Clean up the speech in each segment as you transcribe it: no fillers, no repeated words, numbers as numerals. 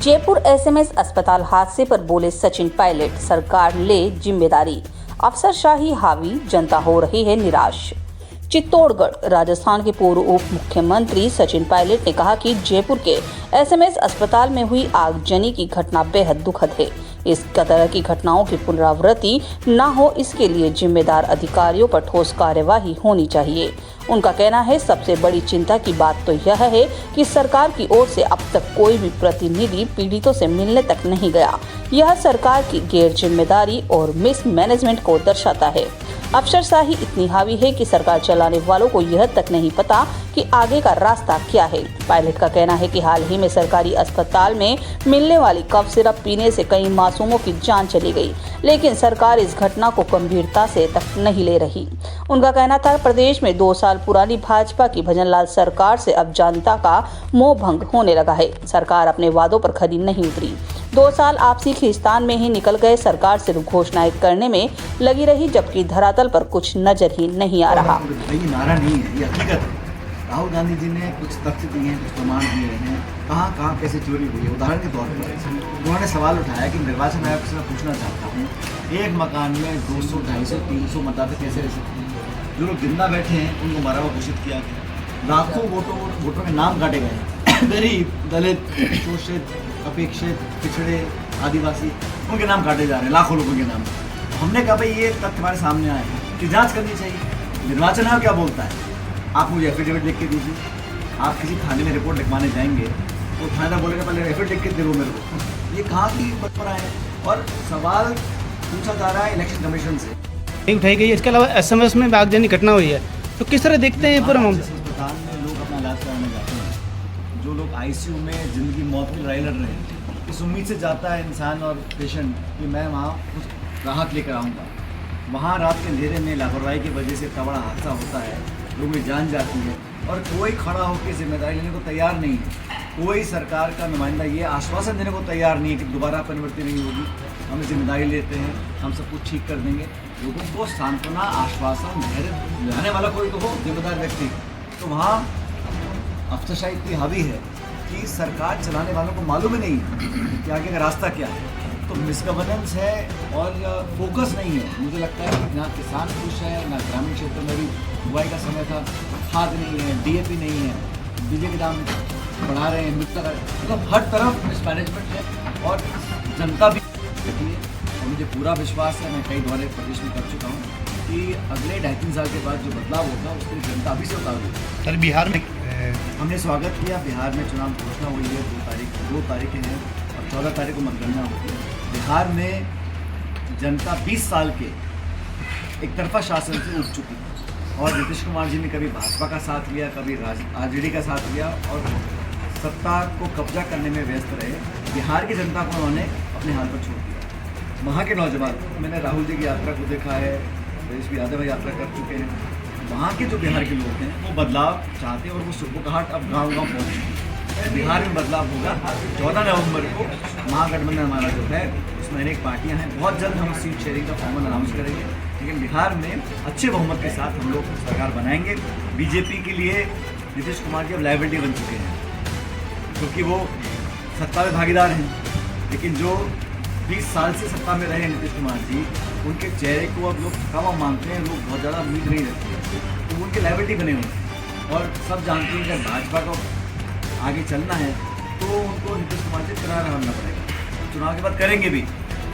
Jaipur SMS अस्पताल हादसे पर बोले सचिन पायलट, सरकार ले जिम्मेदारी, अफसरशाही हावी, जनता हो रही है निराश। चित्तौड़गढ़ राजस्थान के पूर्व उप मुख्यमंत्री सचिन पायलट ने कहा कि जयपुर के एसएमएस अस्पताल में हुई आगजनी की घटना बेहद दुखद है। इस तरह की घटनाओं की पुनरावृत्ति न हो, इसके लिए जिम्मेदार अधिकारियों पर ठोस कार्यवाही होनी चाहिए। उनका कहना है, सबसे बड़ी चिंता की बात तो यह है कि सरकार की ओर से अब तक कोई भी प्रतिनिधि पीड़ितों से मिलने तक नहीं गया। यह सरकार की गैर जिम्मेदारी और मिसमैनेजमेंट को दर्शाता है। अफसरशाही इतनी हावी है कि सरकार चलाने वालों को यह तक नहीं पता कि आगे का रास्ता क्या है। पायलट का कहना है कि हाल ही में सरकारी अस्पताल में मिलने वाली कफ सिरप पीने से कई मासूमों की जान चली गई, लेकिन सरकार इस घटना को गंभीरता से तक नहीं ले रही। उनका कहना था, प्रदेश में 2 साल पुरानी भाजपा की भजनलाल सरकार से अब जनता का मोह भंग होने लगा है। सरकार अपने वादों पर खरी नहीं उतरी। 2 साल आपसी खींचतान में ही निकल गए। सरकार सिर्फ घोषणाएं करने में लगी रही, जबकि धरातल पर कुछ नजर ही नहीं आ रहा। ये नारा नहीं है, ये हकीकत है। राहुल गांधी जी ने कुछ तथ्य दिए हैं, कुछ प्रमाण दिए हैं, कहाँ कैसे चोरी हुई है। उदाहरण के तौर पर उन्होंने सवाल उठाया कि निर्वाचन आयोग से मैं पूछना चाहता हूँ, एक मकान में 200, 250, 300 मतदाता कैसे रह सकते हैं। जो लोग जिंदा बैठे हैं उनको मरा हुआ घोषित किया गया। लाखों वोटरों के नाम काटे गए। गरीब, दलित, शोषित, अपेक्षित, पिछड़े, आदिवासी, उनके नाम काटे जा रहे हैं, लाखों लोगों के नाम। हमने कहा भाई ये तथ्य हमारे सामने आए हैं कि जांच करनी चाहिए। निर्वाचन आयोग क्या बोलता है, आप मुझे एफिडेविट लिख के दीजिए। आप किसी थाने में रिपोर्ट लिखवाने जाएंगे तो थाना बोलेगा पहले एफिडेविट लिख के दे दो मेरे को। ये कहाँ की परंपरा है। और सवाल पूछा जा रहा है इलेक्शन कमीशन से उठाई गई है। इसके अलावा एसएमएस में आगजनी घटना हुई है, तो किस तरह देखते हैं पूरा मामला? अस्पताल में लोग अपना इलाज कराने जाते हैं, जो लोग आईसीयू में जिंदगी मौत की लड़ाई लड़ रहे हैं, इस उम्मीद से जाता है इंसान और पेशेंट कि मैं वहाँ कुछ राहत लेकर आऊँगा। वहाँ रात के अंधेरे में लापरवाही की वजह से इतना बड़ा हादसा होता है, लोगों की जान जाती है और कोई खड़ा होकर जिम्मेदारी लेने को तैयार नहीं है। कोई सरकार का नुमाइंदा ये आश्वासन देने को तैयार नहीं है कि दोबारा पुनरावृत्ति नहीं होगी, हम जिम्मेदारी लेते हैं, हम सब कुछ ठीक कर देंगे। लोगों को सांत्वना, आश्वासन, धैर्य दिलाने वाला कोई तो हो, जिम्मेदार व्यक्ति। तो वहाँ अफसरशाही इतनी हावी है कि सरकार चलाने वालों को मालूम ही नहीं है कि आगे का रास्ता क्या है। तो मिसगवर्नेंस है और फोकस नहीं है। मुझे लगता है कि ना किसान खुश है, ना ग्रामीण क्षेत्र में भी बुआई का समय था, खाद नहीं है, डीएपी नहीं है, डीजे के दाम बढ़ा रहे हैं, मतलब हर तरफ मिसमैनेजमेंट है और जनता भी है। और मुझे पूरा विश्वास है, मैं कई दौरे प्रदेश में कर चुका हूँ कि अगले 2.5-3 साल के बाद जो बदलाव होगा उसके लिए जनता अभी से उतार होगी। सर, बिहार में हमने स्वागत किया। बिहार में चुनाव घोषणा हुई है, 2 तारीखें हैं और 14 तारीख को मतगणना होगी। बिहार में जनता 20 साल के एक तरफा शासन से उठ चुकी है और नीतीश कुमार जी ने कभी भाजपा का साथ लिया, कभी आरजेडी का साथ लिया और सत्ता को कब्जा करने में व्यस्त रहे। बिहार की जनता को उन्होंने अपने हाल पर छोड़ दिया। वहाँ के नौजवान, मैंने राहुल जी की यात्रा को देखा है, तेजस्वी यादव यात्रा कर चुके हैं। वहाँ के जो बिहार के लोग हैं वो बदलाव चाहते हैं और वो सुबुगाहट अब गाँव-गाँव पहुँच चुकी है। बिहार में बदलाव होगा। 14 नवंबर को महागठबंधन हमारा जो है उसमें अनेक पार्टियां हैं। बहुत जल्द हम सीट शेयरिंग का फॉर्मल अनाउंस करेंगे, लेकिन बिहार में अच्छे बहुमत के साथ हम लोग सरकार बनाएंगे। बीजेपी के लिए नीतीश कुमार जी अब लायबिलिटी बन चुके हैं क्योंकि वो सत्ता में भागीदार हैं, लेकिन जो 20 साल से सत्ता में रहे नीतीश कुमार जी, उनके चेहरे को अब लोग थका हुआ मानते हैं, लोग बहुत ज़्यादा उम्मीद नहीं रखते हैं, तो उनके लायबिलिटी बने हुए हैं। और सब जानते हैं कि अगर भाजपा को आगे चलना है तो उनको नीतीश कुमार से करारा बनना पड़ेगा। चुनाव के बाद करेंगे भी।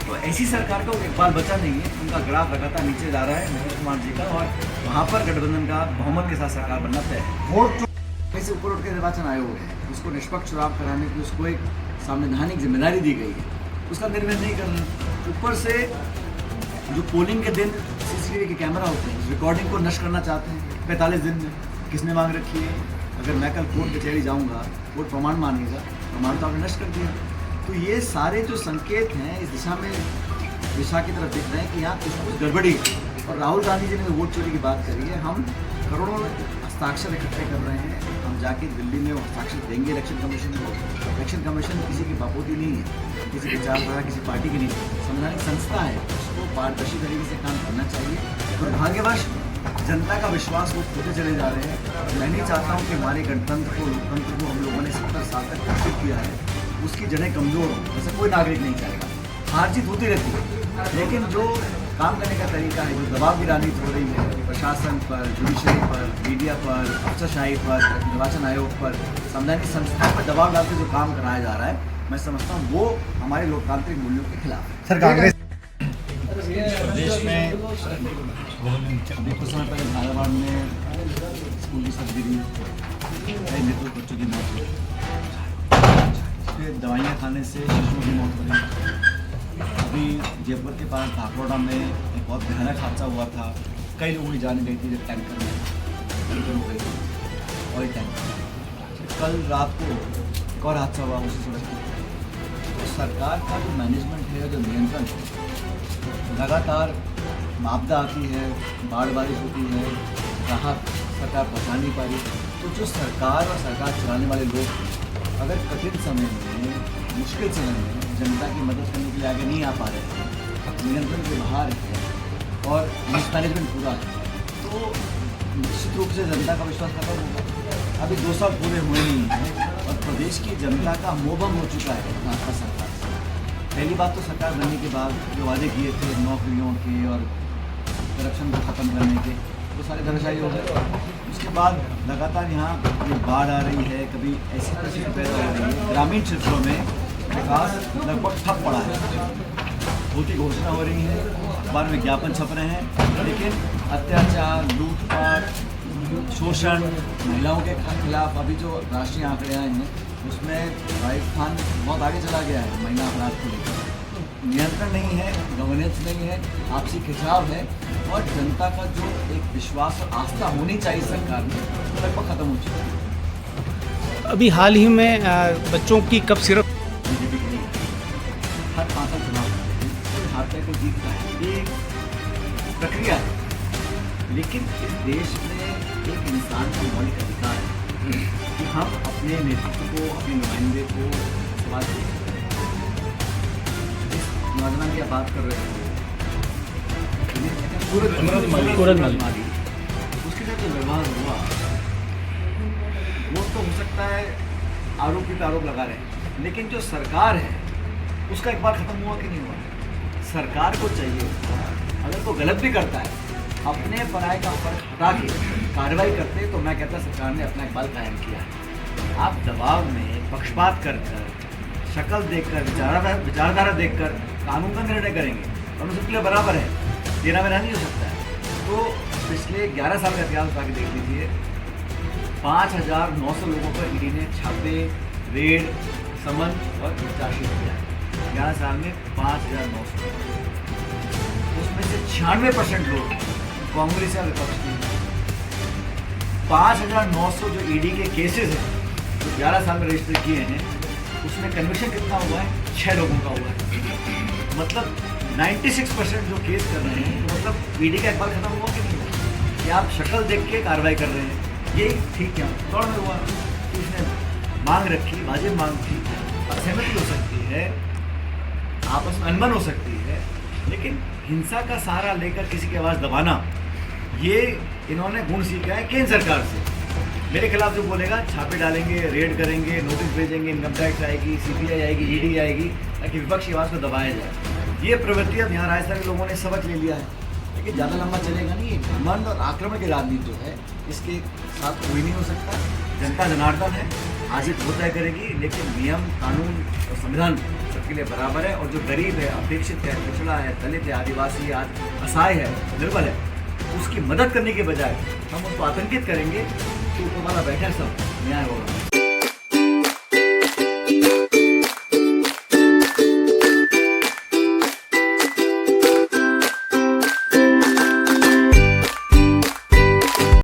तो ऐसी सरकार का एक बार बचा नहीं है, उनका ग्राफ लगातार नीचे जा रहा है नीतीश कुमार जी का, और वहाँ पर गठबंधन का बहुमत के साथ सरकार बनना तय है। वोट से ऊपर उठ के निर्वाचन आयोग है, उसको निष्पक्ष चुनाव कराने की उसको एक संवैधानिक जिम्मेदारी दी गई है, उसका निर्णय नहीं करना। ऊपर से जो पोलिंग के दिन सीसीटीवी के कैमरा होते हैं, रिकॉर्डिंग को नष्ट करना चाहते हैं 45 दिन में। किसने मांग रखी है? अगर मैं कल कोर्ट कचहरी जाऊंगा, कोर्ट प्रमाण मांगेगा, प्रमाण तो आपने नष्ट कर दिया। तो ये सारे जो संकेत हैं इस दिशा की तरफ दिख रहे हैं कि यहाँ कुछ गड़बड़ी है। और राहुल गांधी जी ने वोट चोरी की बात करी है। हम करोड़ों हस्ताक्षर इकट्ठे कर रहे हैं, हम जाके दिल्ली में हस्ताक्षर देंगे इलेक्शन कमीशन को। इलेक्शन कमीशन किसी की बापोती नहीं है, किसी विचारधारा, किसी पार्टी की नहीं, संवैधानिक संस्था है, उसको पारदर्शी तरीके से काम करना चाहिए। और भाग्यवश जनता का विश्वास वो खोते चले जा रहे हैं। मैं नहीं चाहता हूँ कि हमारे गणतंत्र को, लोकतंत्र को हम लोगों ने 70 साल तक विकसित किया है, उसकी जड़ें कमज़ोर हों, वैसे कोई नागरिक नहीं चाहेगा। हार जीत होती रहती है, लेकिन जो काम करने का तरीका है, जो दबाव की राजनीति हो रही है प्रशासन पर, जुडिशरी पर, मीडिया पर, अफसरशाही पर, निर्वाचन आयोग पर, संवैधानिक संस्थाओं पर दबाव डालकर जो काम कराया जा रहा है, मैं समझता हूँ वो हमारे लोकतांत्रिक मूल्यों के खिलाफ है। सर कांग्रेस प्रदेश में अभी कुछ समय पहले झालावाड़ में स्कूल की सर्जरी, कई मृतक बच्चों की मौत हुई, फिर दवाइयाँ खाने से शिशुओं की मौत हो गई। अभी जयपुर के पास धाकड़ोड़ा में एक बहुत भयानक हादसा हुआ था, कई लोगों की जान गई थी जब टैंकर हो गई थी ऑयल टैंकर। कल रात को एक और हादसा हुआ उसी सड़क पर। तो सरकार का जो मैनेजमेंट है, जो नियंत्रण है, लगातार आपदा आती है, बाढ़ बारिश होती है, राहत सरकार पहुँचा नहीं पा रही। तो जो सरकार और सरकार चलाने वाले लोग अगर कठिन समय में, मुश्किल समय में जनता की मदद करने के लिए आगे नहीं आ पा रहे हैं, नियंत्रण के बाहर है और मिसमैनेजमेंट पूरा है, तो निश्चित रूप से जनता का विश्वास खत्म होगा। अभी 2 साल पूरे हुए नहीं हैं और प्रदेश की जनता का मोहभंग हो चुका है भाजपा सरकार से। पहली बात तो सरकार बनने के बाद जो वादे किए थे नौकरियों के और करप्शन को ख़त्म करने के, वो सारे धराशायी हो गए। उसके बाद लगातार यहाँ ये बाढ़ आ रही है, कभी ऐसी परिस्थिति पैदा हो रही है, ग्रामीण क्षेत्रों में विकास लगभग ठप पड़ा है। बहुत घोषणा हो रही है, अखबार में विज्ञापन छप रहे हैं, लेकिन अत्याचार, लूटपाट, शोषण, महिलाओं के खिलाफ अभी जो राष्ट्रीय आंकड़े आए हैं उसमें राजस्थान बहुत आगे चला गया है महिला अपराध को लेकर। नियंत्रण नहीं है, गवर्नेंस नहीं है, आपसी खिंचाव है और जनता का जो एक विश्वास और आस्था होनी चाहिए सरकार में, वो लगभग खत्म हो चुका है। अभी हाल ही में बच्चों की कब सिर्फ बीजेपी की नहीं, हर 5 साल चुनाव होते हैं, कोई हारता है कोई जीतता है, ये एक प्रक्रिया है। लेकिन इस देश में एक इंसान का मौलिक अधिकार है कि हम अपने नेतृत्व को, अपने नुमाइंदे को समाज दे सकते हैं। इस नौजवान की आप बात कर रहे हो, सूरज माली, उसके साथ जो व्यवहार हुआ वो तो हो सकता है आरोपी पे आरोप लगा रहे हैं, लेकिन जो सरकार है उसका एक बार खत्म हुआ कि नहीं हुआ। सरकार को चाहिए अगर कोई गलत भी करता है अपने पराये का फर्क हटा के कार्रवाई करते, तो मैं कहता सरकार ने अपना इकबाल कायम किया है। आप दबाव में पक्षपात कर शक्ल देखकर, विचारधारा देखकर कानून का निर्णय करेंगे और सबके लिए बराबर है, देना मेरा नहीं हो सकता है। तो पिछले 11 साल का इतिहास उठा के देख लीजिए, 5,900 लोगों पर ईडी ने छापे, रेड, समन और चार्जशीट किया है 11 साल में 5,900। उसमें से 96% लोग कांग्रेस या विपक्ष के। 5,900 जो ईडी के केसेस हैं जो 11 साल में रजिस्टर किए हैं, उसमें कन्विक्शन कितना हुआ है? 6 लोगों का हुआ है। मतलब 96% जो केस कर रहे हैं, तो मतलब ईडी का इकबाल खत्म हुआ कि नहीं हुआ? कि आप शक्ल देख के कार्रवाई कर रहे हैं, ये ठीक है। दौड़ में हुआ कि उसने मांग रखी, वाजिब मांग थी, असहमति हो सकती है, आपस में अनबन हो सकती है, लेकिन हिंसा का सहारा लेकर किसी की आवाज़ दबाना, ये इन्होंने गुण सीखा है केंद्र सरकार से। मेरे खिलाफ जो बोलेगा छापे डालेंगे, रेड करेंगे, नोटिस भेजेंगे, इनकम टैक्स आएगी, सीबीआई आएगी, ईडी आएगी, ताकि विपक्ष की आवाज़ को दबाया जाए। ये प्रवृत्ति अब यहाँ राजस्थान के लोगों ने सबक ले लिया है, लेकिन ज़्यादा लंबा चलेगा नहीं। घमंड और आक्रमण की राजनीति जो है, इसके साथ कोई नहीं हो सकता। जनता जनार्दन है, हाजिर वो तय करेगी, लेकिन नियम, कानून और संविधान सबके लिए बराबर है। और जो गरीब है, अपेक्षित है, पिछड़ा है, दलित है, आदिवासी है, आज असहाय है, निर्बल है, उसकी मदद करने के बजाय हम उसको आतंकित करेंगे, तो ऊपर वाला बैठा सब न्याय होगा।